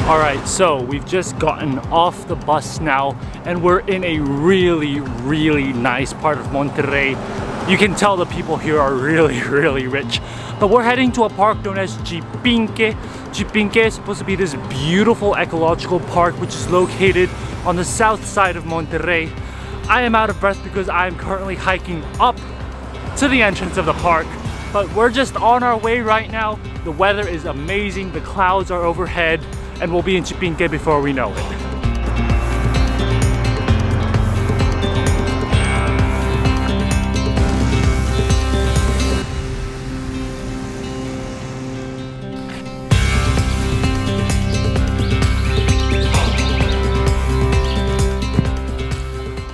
Alright, so we've just gotten off the bus now and we're in a really nice part of Monterrey. You can tell the people here are really rich. But we're heading to a park known as Chipinque. Chipinque is supposed to be this beautiful ecological park which is located on the south side of Monterrey. I am out of breath because I am currently hiking up to the entrance of the park. But we're just on our way right now. The weather is amazing, the clouds are overhead, and we'll be in Chipinque before we know it.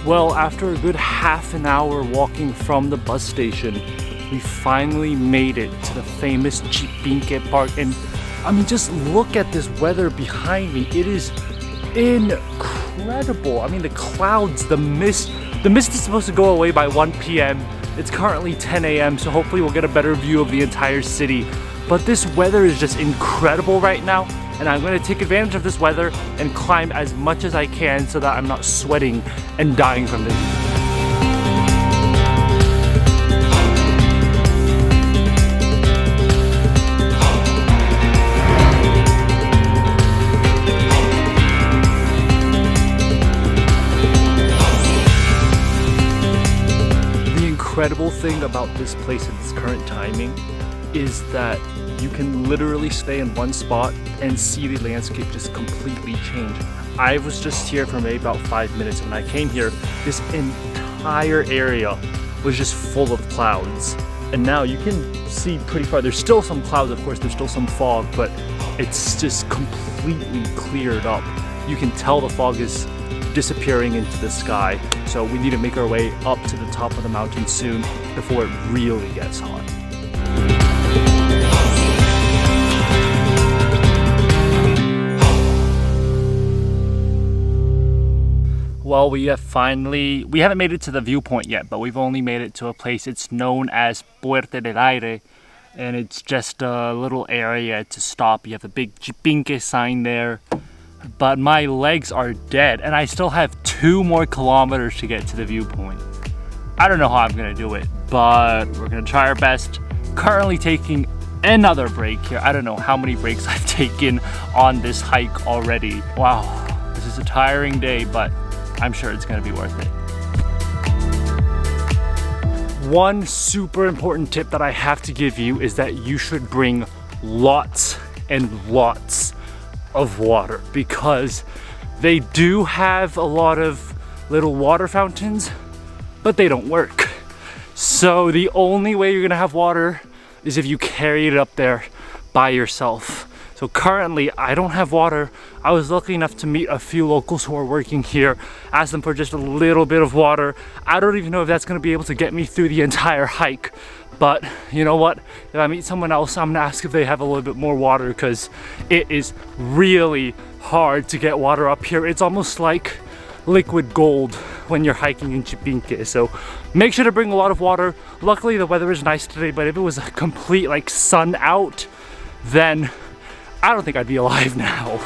Well, after a good half an hour walking from the bus station, we finally made it to the famous Chipinque Park. And I mean, just look at this weather behind me. It is incredible. I mean, the clouds, the mist is supposed to go away by 1 p.m. It's currently 10 a.m. so hopefully we'll get a better view of the entire city. But this weather is just incredible right now, and I'm going to take advantage of this weather and climb as much as I can so that I'm not sweating and dying from the heat. The incredible thing about this place at this current timing is that you can literally stay in one spot and see the landscape just completely change. I was just here for maybe about 5 minutes. When I came here, this entire area was just full of clouds. And now you can see pretty far. There's still some clouds, of course, there's still some fog, but it's just completely cleared up. You can tell the fog is disappearing into the sky. So we need to make our way up to the top of the mountain soon before it really gets hot. Well, we haven't made it to the viewpoint yet, but we've only made it to a place. It's known as Puerta del Aire, and it's just a little area to stop. You have a big Chipinque sign there, but my legs are dead, and I still have 2 more kilometers to get to the viewpoint. I don't know how I'm gonna do it, but we're gonna try our best. Currently taking another break here. I don't know how many breaks I've taken on this hike already. Wow, this is a tiring day, but I'm sure it's gonna be worth it. One super important tip that I have to give you is that you should bring lots and lots of water, because they do have a lot of little water fountains, but they don't work. So the only way you're gonna have water is if you carry it up there by yourself. So currently I don't have water. I was lucky enough to meet a few locals who are working here, ask them for just a little bit of water. I don't even know if that's gonna be able to get me through the entire hike, but you know what? If I meet someone else, I'm gonna ask if they have a little bit more water, because it is really hard to get water up here. It's almost like liquid gold when you're hiking in Chipinque. So make sure to bring a lot of water. Luckily the weather is nice today, but if it was a complete like sun out, then I don't think I'd be alive now.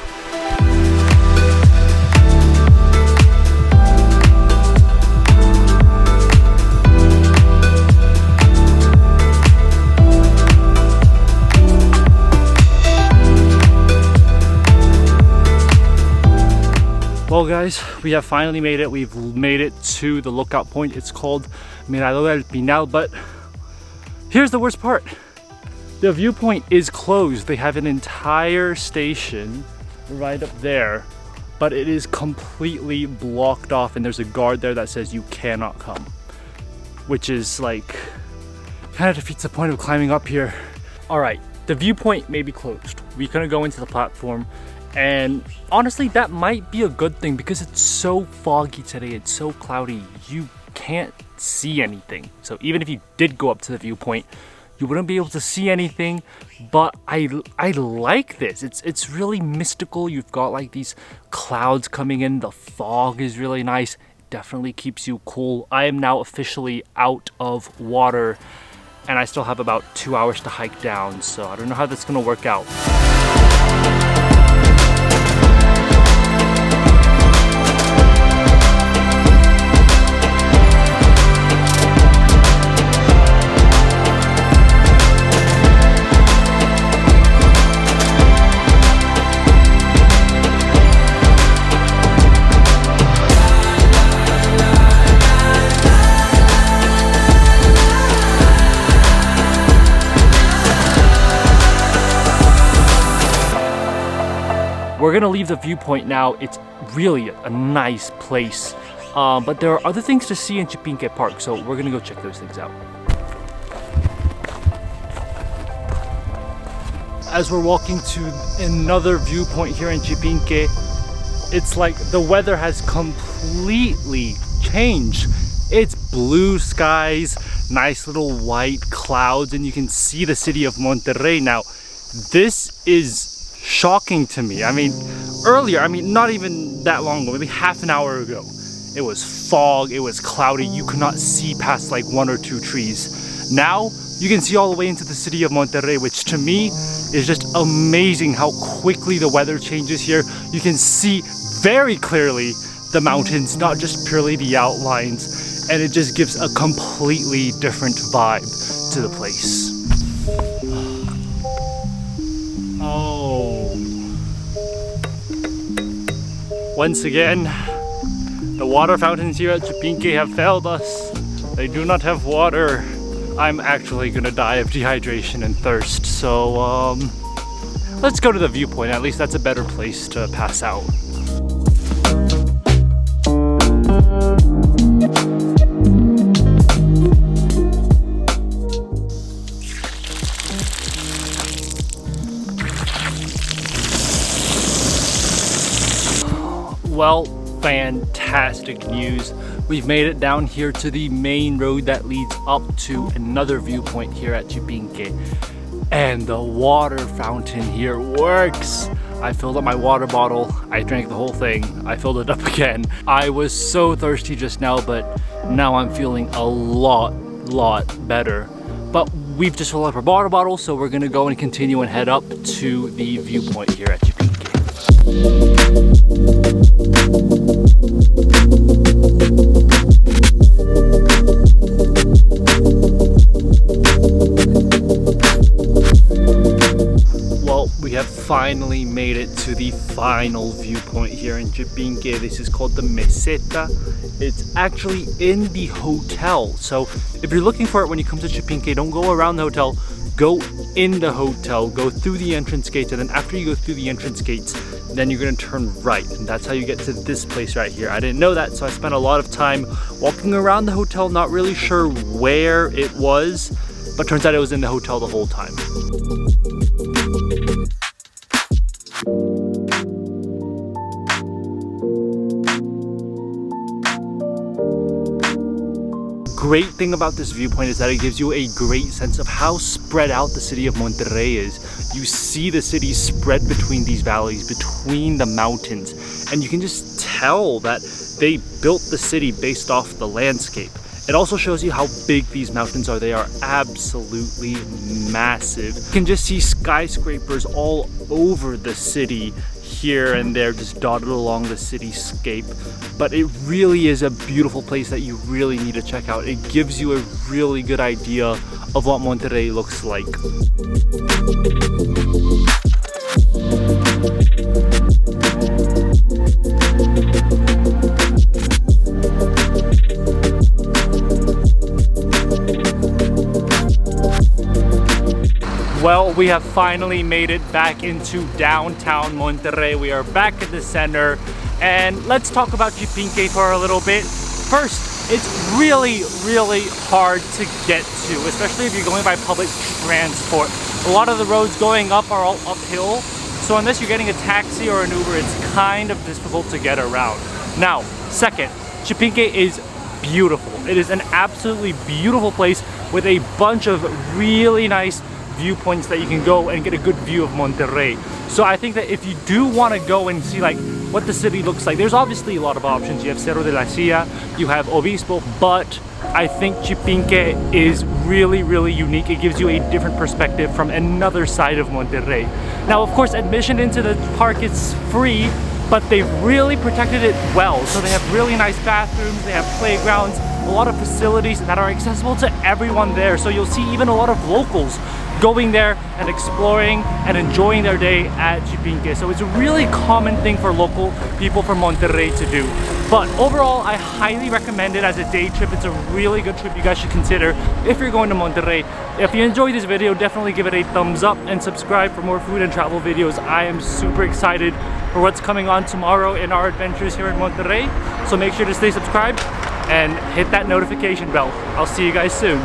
Well guys, we have finally made it. We've made it to the lookout point. It's called Mirador del Pinal, but here's the worst part. The viewpoint is closed. They have an entire station right up there, but it is completely blocked off, and there's a guard there that says you cannot come, which is like, kind of defeats the point of climbing up here. All right, the viewpoint may be closed. We couldn't go into the platform, and honestly, that might be a good thing because it's so foggy today. It's so cloudy. You can't see anything. So even if you did go up to the viewpoint, you wouldn't be able to see anything, but I like this. It's really mystical. You've got like these clouds coming in. The fog is really nice. It definitely keeps you cool. I am now officially out of water, and I still have about 2 hours to hike down, so I don't know how that's gonna work out. We're gonna leave the viewpoint now. It's really a nice place. But there are other things to see in Chipinque Park, so we're gonna go check those things out. As we're walking to another viewpoint here in Chipinque, it's like the weather has completely changed. It's blue skies, nice little white clouds, and you can see the city of Monterrey now. This is shocking to me. I mean, earlier, not even that long ago, maybe half an hour ago, it was fog, it was cloudy, you could not see past like 1 or 2 trees. Now, you can see all the way into the city of Monterrey, which to me is just amazing how quickly the weather changes here. You can see very clearly the mountains, not just purely the outlines, and it just gives a completely different vibe to the place. Oh. Once again, the water fountains here at Chipinque have failed us. They do not have water. I'm actually gonna die of dehydration and thirst, so let's go to the viewpoint. At least that's a better place to pass out. Well, fantastic news. We've made it down here to the main road that leads up to another viewpoint here at Chipinque. And the water fountain here works. I filled up my water bottle. I drank the whole thing. I filled it up again. I was so thirsty just now, but now I'm feeling a lot better. But we've just filled up our water bottle, so we're gonna go and continue and head up to the viewpoint here at Chipinque. Well, we have finally made it to the final viewpoint here in Chipinque. This is called the Meseta. It's actually in the hotel. So if you're looking for it when you come to Chipinque, don't go around the hotel. Go in the hotel, go through the entrance gates, and then after you go through the entrance gates, then you're gonna turn right, and that's how you get to this place right here. I didn't know that, so I spent a lot of time walking around the hotel, not really sure where it was, but turns out it was in the hotel the whole time. Great thing about this viewpoint is that it gives you a great sense of how spread out the city of Monterrey is. You see the city spread between these valleys, between the mountains, and you can just tell that they built the city based off the landscape. It also shows you how big these mountains are. They are absolutely massive. You can just see skyscrapers all over the city here and there, just dotted along the cityscape. But it really is a beautiful place that you really need to check out. It gives you a really good idea of what Monterrey looks like. Well, we have finally made it back into downtown Monterrey. We are back at the center, and let's talk about Chipinque for a little bit. First, it's really hard to get to, especially if you're going by public transport. A lot of the roads going up are all uphill, so unless you're getting a taxi or an Uber, it's kind of difficult to get around. Now, second, Chipinque is beautiful. It is an absolutely beautiful place with a bunch of really nice viewpoints that you can go and get a good view of Monterrey. So I think that if you do want to go and see like what the city looks like, there's obviously a lot of options. You have Cerro de la Silla, you have Obispo, but I think Chipinque is really unique. It gives you a different perspective from another side of Monterrey. Now, of course, admission into the park is free, but they've really protected it well. So they have really nice bathrooms, they have playgrounds, a lot of facilities that are accessible to everyone there. So you'll see even a lot of locals going there and exploring and enjoying their day at Chipinque. So it's a really common thing for local people from Monterrey to do. But overall, I highly recommend it as a day trip. It's a really good trip you guys should consider if you're going to Monterrey. If you enjoyed this video, definitely give it a thumbs up and subscribe for more food and travel videos. I am super excited for what's coming on tomorrow in our adventures here in Monterrey. So make sure to stay subscribed and hit that notification bell. I'll see you guys soon.